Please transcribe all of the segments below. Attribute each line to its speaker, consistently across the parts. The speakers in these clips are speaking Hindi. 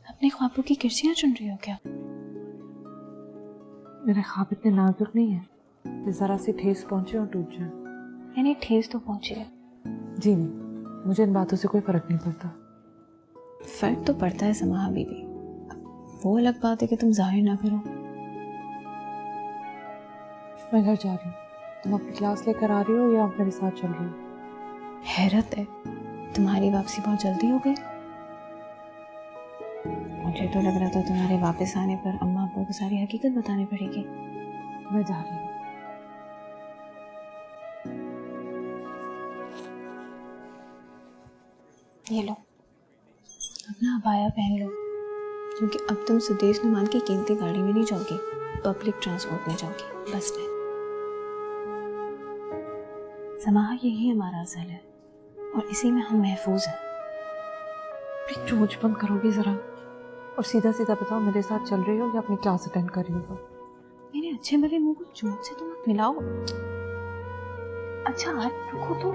Speaker 1: अपने ख्वाबों की कुर्सियां चुन रही हो क्या?
Speaker 2: मेरे ख्वाब इतने नाजुक नहीं है कि जरा सी ठेस पहुंचे और टूट जाए।
Speaker 1: यानी ठेस तो पहुंची है।
Speaker 2: जी नहीं, मुझे इन बातों से कोई फर्क नहीं पड़ता।
Speaker 1: फर्क तो पड़ता है समाहा बीबी, वो अलग बात है कि तुम जाहिर ना करो।
Speaker 2: मैं घर जा रही हूँ, तुम अपनी क्लास लेकर आ रही हो या आप मेरे साथ चल रही हो?
Speaker 1: हैरत है, तुम्हारी वापसी बहुत जल्दी हो गई। मुझे तो लग रहा था तुम्हारे वापस आने पर अम्मा अब्बा को सारी हकीकत बतानी पड़ेगी।
Speaker 2: मैं जा रही हूँ।
Speaker 1: ये लो, अपना अबाया पहन लो, क्योंकि अब तुम सुदेश नुमान की कीमती गाड़ी में नहीं जाओगी, पब्लिक ट्रांसपोर्ट में जाओगी, बस में। समाहा यही हमारा असल है और इसी में हम महफूज हैं।
Speaker 2: प्लीज चोंच बंद करोगी जरा और सीधा सीधा बताओ, मेरे साथ चल रही हो या अपनी क्लास अटेंड कर रही हो?
Speaker 1: मेरे अच्छे भले मुंह को चोट से तो मत मिलाओ। अच्छा हाथ रुको तो।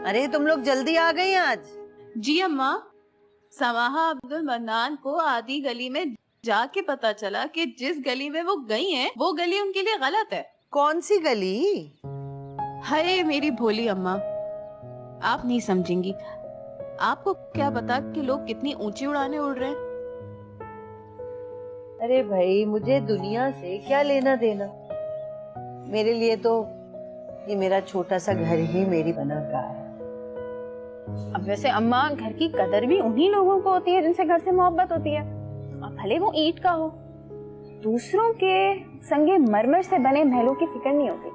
Speaker 3: अरे तुम लोग जल्दी आ गई आज।
Speaker 4: जी अम्मा, समाहा अब्दुल मन्नान को आधी गली में जाके पता चला कि जिस गली में वो गई हैं, वो गली उनके लिए गलत है।
Speaker 3: कौन सी गली?
Speaker 4: हाय मेरी भोली अम्मा, आप नहीं समझेंगी। आपको क्या पता कि लोग कितनी ऊंची उड़ाने उड़ रहे हैं।
Speaker 3: अरे भाई, मुझे दुनिया से क्या लेना देना। मेरे लिए तो ये मेरा छोटा सा घर ही मेरी बना का है।
Speaker 5: अब वैसे अम्मा, घर की कदर भी उन्हीं लोगों को होती है जिनसे घर से मोहब्बत होती है, और भले वो ईंट का हो। दूसरों के संगे मरमर से बने महलों की फिक्र नहीं होती।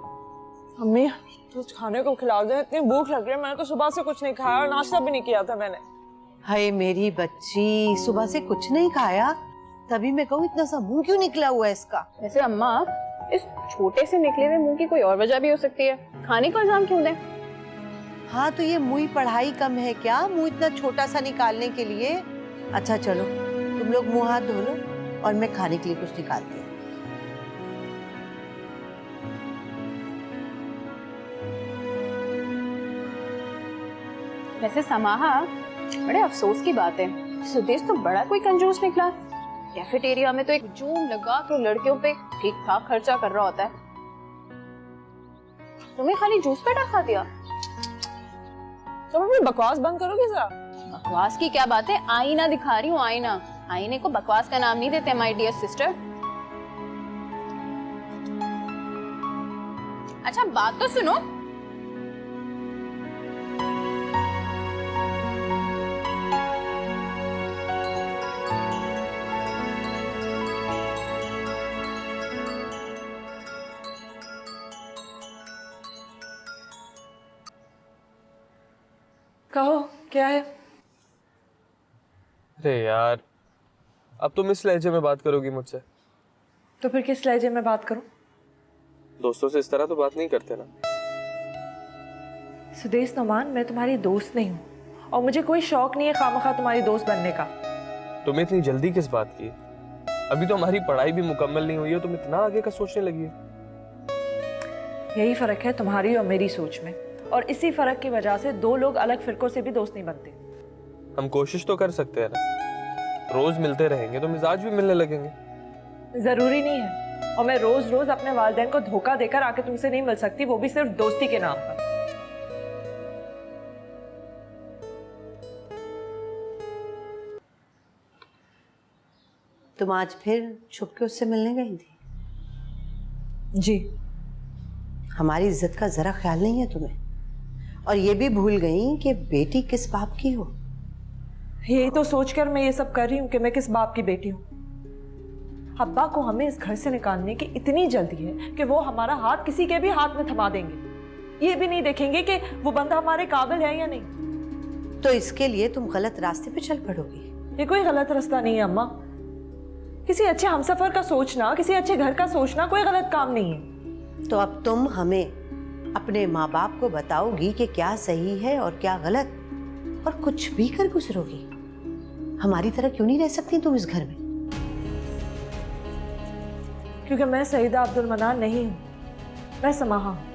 Speaker 2: अम्मी, कुछ खाने को खिला दे, इतनी भूख लग रही है। मैंने तो सुबह से कुछ नहीं खाया और नाश्ता भी नहीं किया था मैंने।
Speaker 3: हाय मेरी बच्ची, सुबह से कुछ नहीं खाया, तभी मैं कहूँ इतना सा मुंह क्यों निकला हुआ है इसका।
Speaker 5: वैसे अम्मा, इस छोटे से निकले हुए मुंह की कोई और वजह भी हो सकती है। खाने को इल्जाम क्यों दें?
Speaker 3: हाँ तो ये मुंह पढ़ाई कम है क्या, मुंह इतना छोटा सा निकालने के लिए? अच्छा चलो, तुम लोग मुंह हाथ धो लो और मैं खाने के लिए कुछ निकालती हूँ।
Speaker 5: वैसे समाहा, बड़े अफसोस की बात है, सुदेश तो बड़ा कोई कंजूस निकला। कैफेटेरिया में तो एक जूम लगा के लड़कियों पे ठीक ठाक खर्चा कर रहा होता है। तुम्हें खाली जूस पे खा दिया।
Speaker 2: तुम अपनी बकवास बंद करोगी जरा?
Speaker 5: बकवास की क्या बात है, आईना दिखा रही हूँ, आईना। आईने को बकवास का नाम नहीं देते माय डियर सिस्टर। अच्छा बात तो सुनो।
Speaker 2: कहो क्या है?
Speaker 6: अरे यार, अब तुम इस लहजे में बात करोगी मुझसे?
Speaker 2: तो फिर किस लहजे में बात करूं?
Speaker 6: दोस्तों से इस तरह तो बात नहीं करते ना।
Speaker 2: सुदेश नुमान, मैं तुम्हारी दोस्त नहीं हूँ और मुझे कोई शौक नहीं है खामखा तुम्हारी दोस्त बनने का।
Speaker 6: तुम्हें इतनी जल्दी किस बात की? अभी तो हमारी पढ़ाई भी मुकम्मल नहीं हुई है, तुम इतना आगे का सोचने लगी है।
Speaker 2: यही फर्क है तुम्हारी और मेरी सोच में, और इसी फर्क की वजह से दो लोग अलग फिरकों से भी दोस्त नहीं बनते।
Speaker 6: हम कोशिश तो कर सकते हैं ना, रोज मिलते रहेंगे तो मिजाज भी मिलने लगेंगे।
Speaker 2: जरूरी नहीं है, और मैं रोज रोज अपने वालिदैन को धोखा देकर आके तुमसे नहीं मिल सकती, वो भी सिर्फ दोस्ती के नाम पर।
Speaker 3: तुम आज फिर छुप के उससे मिलने गई थी?
Speaker 2: जी।
Speaker 3: हमारी इज्जत का जरा ख्याल नहीं है तुम्हें? और ये भी भूल गई कि बेटी किस बाप की हो।
Speaker 2: यही तो सोचकर मैं ये सब कर रही हूँ कि मैं किस बाप की बेटी हूँ। अब्बा को हमें इस घर से निकालने की इतनी जल्दी है कि वो हमारा हाथ किसी के भी हाथ में थमा देंगे। ये भी नहीं देखेंगे कि वो बंदा हमारे काबिल है या नहीं।
Speaker 3: तो इसके लिए तुम गलत रास्ते पे चल पड़ोगी।
Speaker 2: ये कोई गलत रास्ता नहीं है अम्मा। किसी अच्छे हमसफर का सोचना, किसी अच्छे घर का सोचना कोई गलत काम नहीं है।
Speaker 3: तो अब तुम हमें अपने माँ बाप को बताओगी कि क्या सही है और क्या गलत, और कुछ भी कर गुजरोगी। हमारी तरह क्यों नहीं रह सकती तुम इस घर में?
Speaker 2: क्योंकि मैं सईदा अब्दुल मन्नान नहीं हूँ, मैं समाहा हूँ।